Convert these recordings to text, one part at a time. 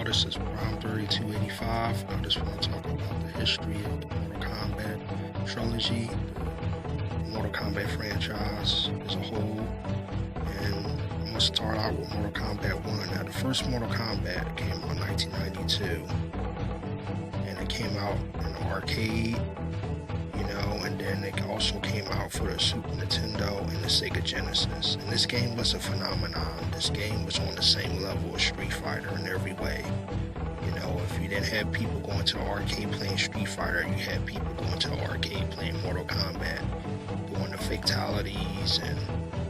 This is Prime 3285. I just want to talk about the history of the Mortal Kombat trilogy, the Mortal Kombat franchise as a whole. And I'm going to start out with Mortal Kombat 1. Now, the first Mortal Kombat came out in 1992. And it came out in the arcade, and then it also came out for the Super Nintendo and the Sega Genesis. And this game was a phenomenon. This game was on the same level as Street Fighter in every way. If you didn't have people going to the arcade playing Street Fighter, you had people going to the arcade playing Mortal Kombat, doing the fatalities and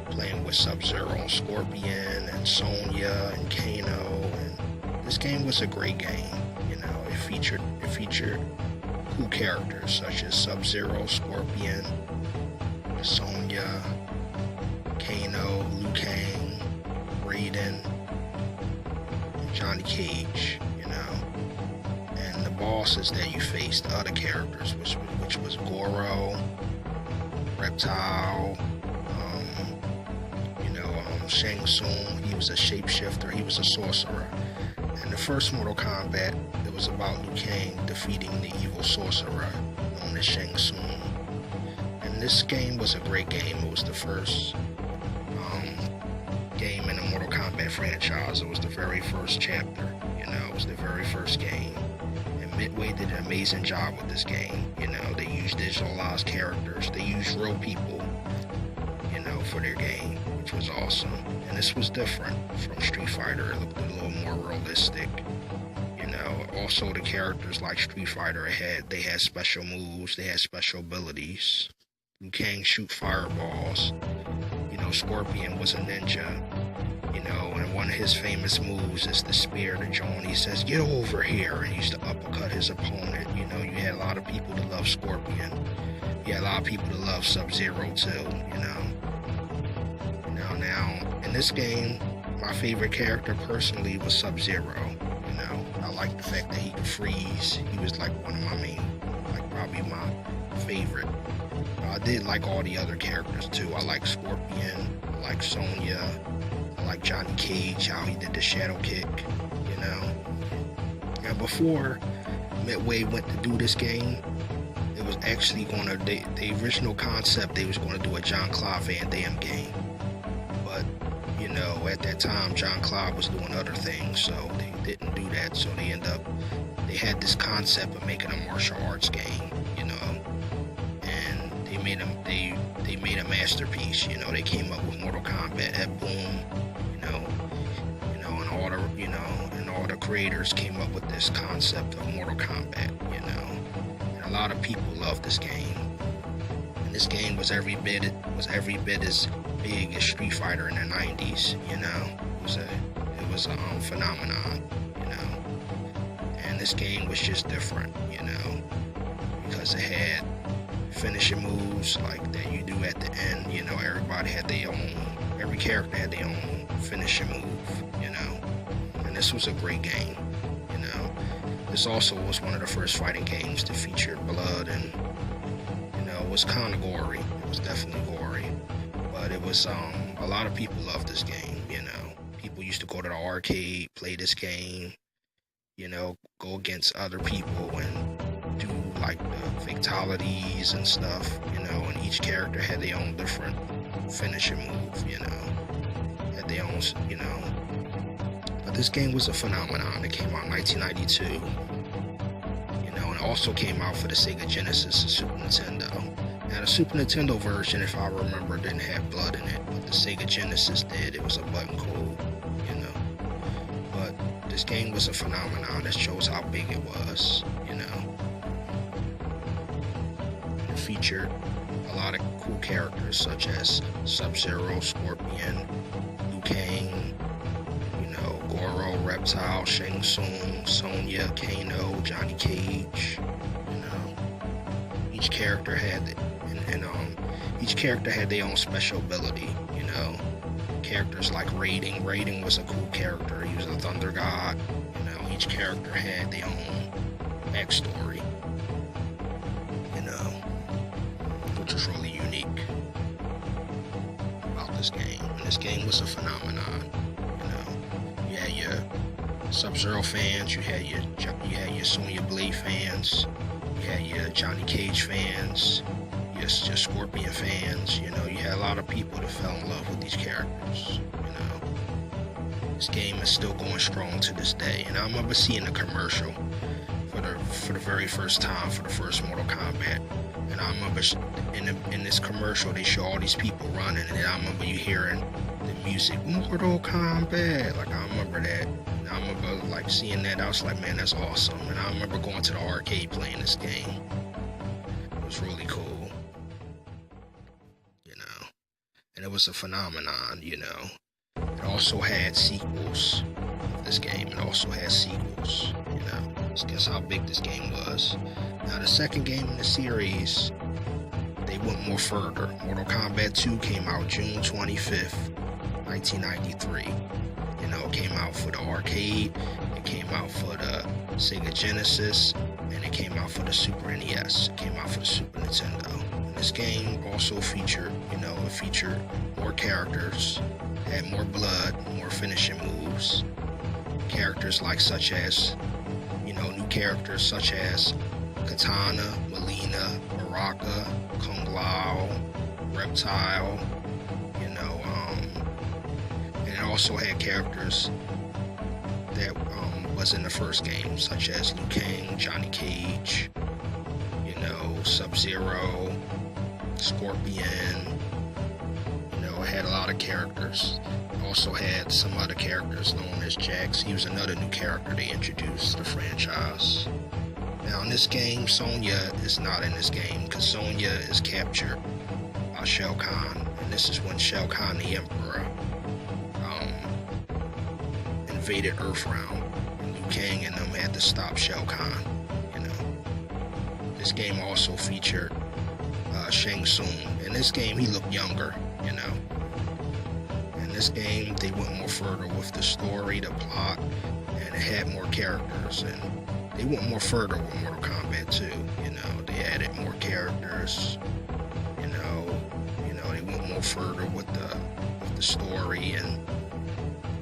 playing with Sub-Zero and Scorpion and Sonya and Kano. And this game was a great game. It featured cool characters such as Sub-Zero, Scorpion, Sonya, Kano, Liu Kang, Raiden, and Johnny Cage, and the bosses that you faced, the other characters, which was Goro, Reptile, Shang Tsung. He was a shapeshifter, he was a sorcerer. And the first Mortal Kombat, it was about Liu Kang defeating the evil sorcerer known as Shang Tsung. And this game was a great game. It was the first game in the Mortal Kombat franchise. It was the very first chapter, it was the very first game. And Midway did an amazing job with this game. They used digitalized characters. They used real people, for their game, which was awesome. And this was different from Street Fighter. It looked a little more realistic. Also the characters like Street Fighter they had special moves, they had special abilities. Liu Kang shoot fireballs. Scorpion was a ninja. And one of his famous moves is the spear to John. He says, "Get over here," and he used to uppercut his opponent. You had a lot of people that love Scorpion. You had a lot of people that love Sub-Zero too, Now, in this game, my favorite character personally was Sub-Zero. I like the fact that he could freeze. He was like one of my probably my favorite. I did like all the other characters too. I like Scorpion, I like Sonya, I like Johnny Cage, how he did the shadow kick, And before Midway went to do this game, it was actually the original concept, they was going to do a Jean-Claude Van Damme game. But, at that time, Jean-Claude was doing other things, so they didn't do that. So they had this concept of making a martial arts game, and they made a masterpiece. They came up with Mortal Kombat at Boom, and all the creators came up with this concept of Mortal Kombat, and a lot of people love this game. And this game was every bit as big as Street Fighter in the 90s. It was a phenomenon, and this game was just different, because it had finishing moves like that you do at the end. Every character had their own finishing move, and this was a great game. This also was one of the first fighting games to feature blood, and it was kind of gory. It was definitely gory, but it was a lot of people loved this game. People used to go to the arcade, play this game, go against other people and do like the fatalities and stuff, and each character had their own different finishing move, had their own, But this game was a phenomenon. It came out in 1992, and it also came out for the Sega Genesis and Super Nintendo. Now, the Super Nintendo version, if I remember, didn't have blood in it, but the Sega Genesis did. It was a button code, But this game was a phenomenon. That shows how big it was, It featured a lot of cool characters such as Sub-Zero, Scorpion, Liu Kang, Goro, Reptile, Shang Tsung, Sonya, Kano, Johnny Cage. Each character had each character had their own special ability. Characters like Raiden. Raiden was a cool character. He was a thunder god. Each character had their own backstory. Which was really unique about this game. And this game was a phenomenon. You had your Sub-Zero fans, you had your Sonya Blade fans, you had your Johnny Cage fans, your Scorpion fans. You know, you had a lot of people that fell in love with these characters. You know, this game is still going strong to this day, and I remember seeing a commercial for the very first time for the first Mortal Kombat. And I remember in this commercial they show all these people running, and I remember you hearing the music, Mortal Kombat. Like, I remember that. And I remember like seeing that. I was like, man, that's awesome. And I remember going to the arcade playing this game. It was really cool. You know, and it was a phenomenon. You know, it also had sequels. This game, it also had sequels. You know, just guess how big this game was. Now, the second game in the series, they went more further. Mortal Kombat 2 came out June 25th, 1993. You know, it came out for the arcade, it came out for the Sega Genesis, and it came out for the Super NES. It came out for the Super Nintendo. And this game also featured, you know, it featured more characters, had more blood, more finishing moves. Characters such as, you know, new characters such as Katana, Melina, Baraka, Kung Lao, Reptile, you know, and it also had characters that was in the first game, such as Liu Kang, Johnny Cage, you know, Sub-Zero, Scorpion. You know, it had a lot of characters. It also had some other characters known as Jax. He was another new character they introduced to the franchise. Now, in this game, Sonya is not in this game because Sonya is captured by Shao Kahn, and this is when Shao Kahn, the Emperor, invaded Earthrealm, and Liu Kang and them had to stop Shao Kahn. You know, this game also featured Shang Tsung. In this game, he looked younger. You know, in this game, they went more further with the story, the plot, and it had more characters and. They went more further with Mortal Kombat 2, you know, they added more characters, you know, they went more further with the story, and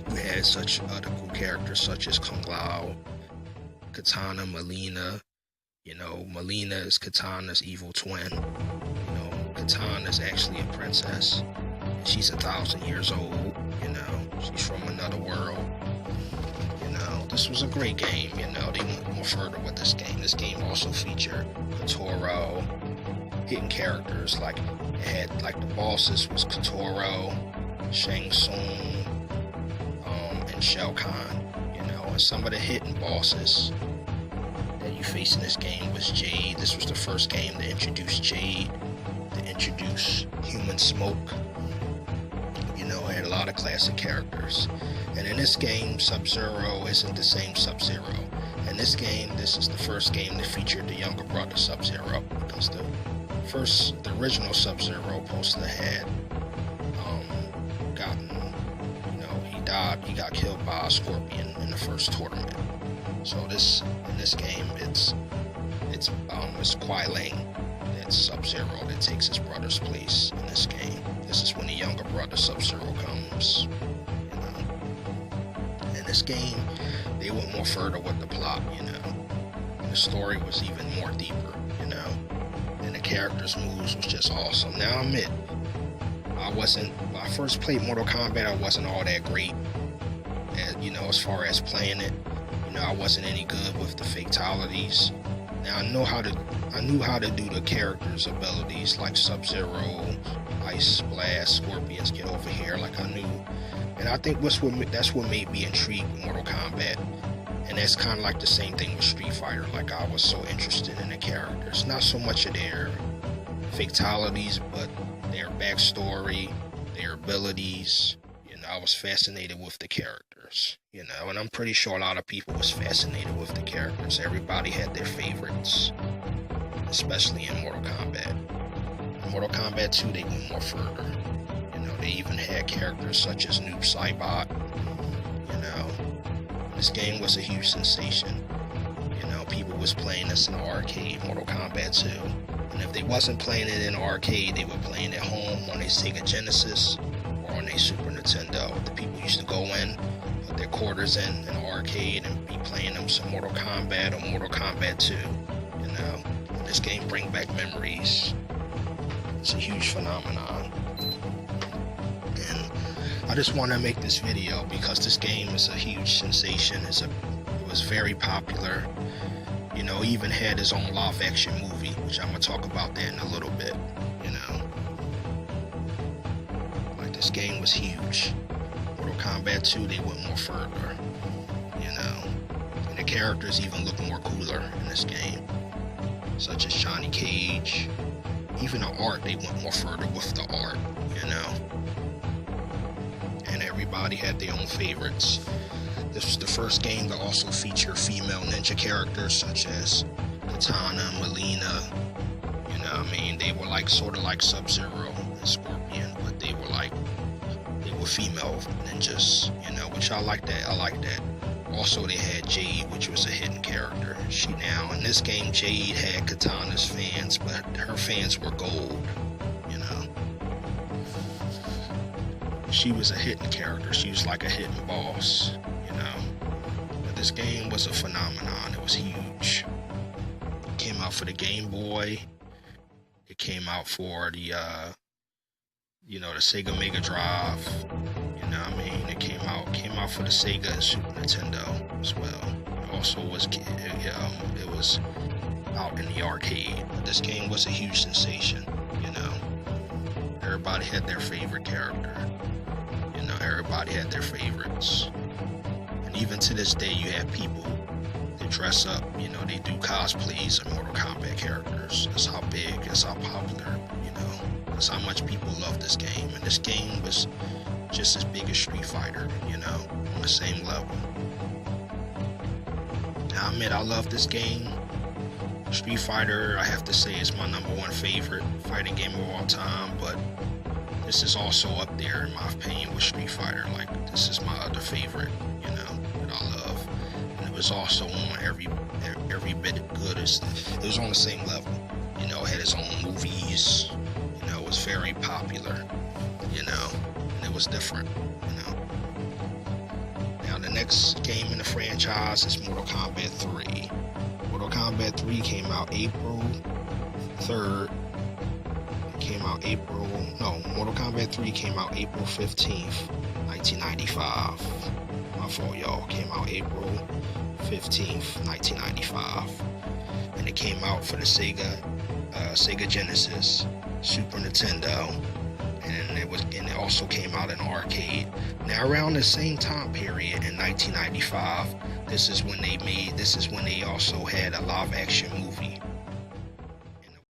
you had such other cool characters such as Kung Lao, Katana, Melina. You know, Melina is Katana's evil twin. You know, Katana is actually a princess, and she's 1,000 years old, you know, she's from another world. This was a great game, you know, they went more further with this game. This game also featured Kotaro, hidden characters, like, it had, like, the bosses was Kotaro, Shang Tsung, and Shao Kahn, you know, and some of the hidden bosses that you face in this game was Jade. This was the first game to introduce Jade, to introduce Human Smoke. You know, it had a lot of classic characters. And in this game, Sub-Zero isn't the same Sub-Zero. In this game, this is the first game that featured the younger brother Sub-Zero, because the original Sub-Zero supposed to had gotten, you know, he died, he got killed by a Scorpion in the first tournament. So in this game, it's Kuai Ling, that's Sub-Zero, that takes his brother's place in this game. This is when the younger brother Sub-Zero comes. This game, they went more further with the plot, you know. The story was even more deeper, you know. And the characters' moves was just awesome. Now, I admit, when I first played Mortal Kombat, I wasn't all that great, you know, as far as playing it. You know, I wasn't any good with the fatalities. Now, I knew how to do the characters' abilities, like Sub-Zero, Ice Blast, Scorpions, get over here, like I knew. And I think that's what made me intrigued with Mortal Kombat. And that's kind of like the same thing with Street Fighter. Like, I was so interested in the characters. Not so much of their fatalities, but their backstory, their abilities. You know, I was fascinated with the characters. You know, and I'm pretty sure a lot of people was fascinated with the characters. Everybody had their favorites, especially in Mortal Kombat. In Mortal Kombat 2, they went more further. They even had characters such as Noob Saibot. You know, this game was a huge sensation. You know, people was playing this in the arcade, Mortal Kombat 2. And if they wasn't playing it in the arcade, they were playing at home on their Sega Genesis or on their Super Nintendo. The people used to go in, their quarters in an arcade and be playing them some Mortal Kombat or Mortal Kombat 2. You know, this game brings back memories. It's a huge phenomenon. And I just want to make this video because this game is a huge sensation. It was very popular. You know, even had his own live action movie, which I'm gonna talk about that in a little bit. You know, like this game was huge. Mortal Kombat 2, they went more further. You know, and the characters even look more cooler in this game, such as Johnny Cage. Even the art, they went more further with the art. You know, and everybody had their own favorites. This was the first game to also feature female ninja characters such as Katana, Melina. You know what I mean? They were like sort of like Sub-Zero and Scorpion, but they were female ninjas, you know, which I like that. I like that. Also they had Jade, which was a hidden character. In this game, Jade had Katana's fans, but her fans were gold, you know. She was a hidden character. She was like a hidden boss. But this game was a phenomenon. It was huge. It came out for the Game Boy. It came out for the the Sega Mega Drive. You know what I mean? It came out for the Sega and Super Nintendo as well. It also was it was out in the arcade. But this game was a huge sensation. You know, everybody had their favorite character. You know, everybody had their favorites. Even to this day, you have people that dress up, you know, they do cosplays of Mortal Kombat characters. That's how big, that's how popular, you know, that's how much people love this game. And this game was just as big as Street Fighter, you know, on the same level. Now, I admit I love this game. Street Fighter, I have to say, is my #1 favorite fighting game of all time, but this is also up there, in my opinion, with Street Fighter. Like, this is my other favorite, you know, that I love. And it was also on every bit good. It was on the same level. You know, it had its own movies. You know, it was very popular, you know, and it was different, you know. Now, the next game in the franchise is Mortal Kombat 3. Mortal Kombat 3 came out April 3rd. Mortal Kombat 3 came out April 15th, 1995. My fault, y'all. Came out April 15th, 1995. And it came out for the Sega Genesis, Super Nintendo, and it also came out in arcade. Now, around the same time period in 1995, this is when they also had a live action movie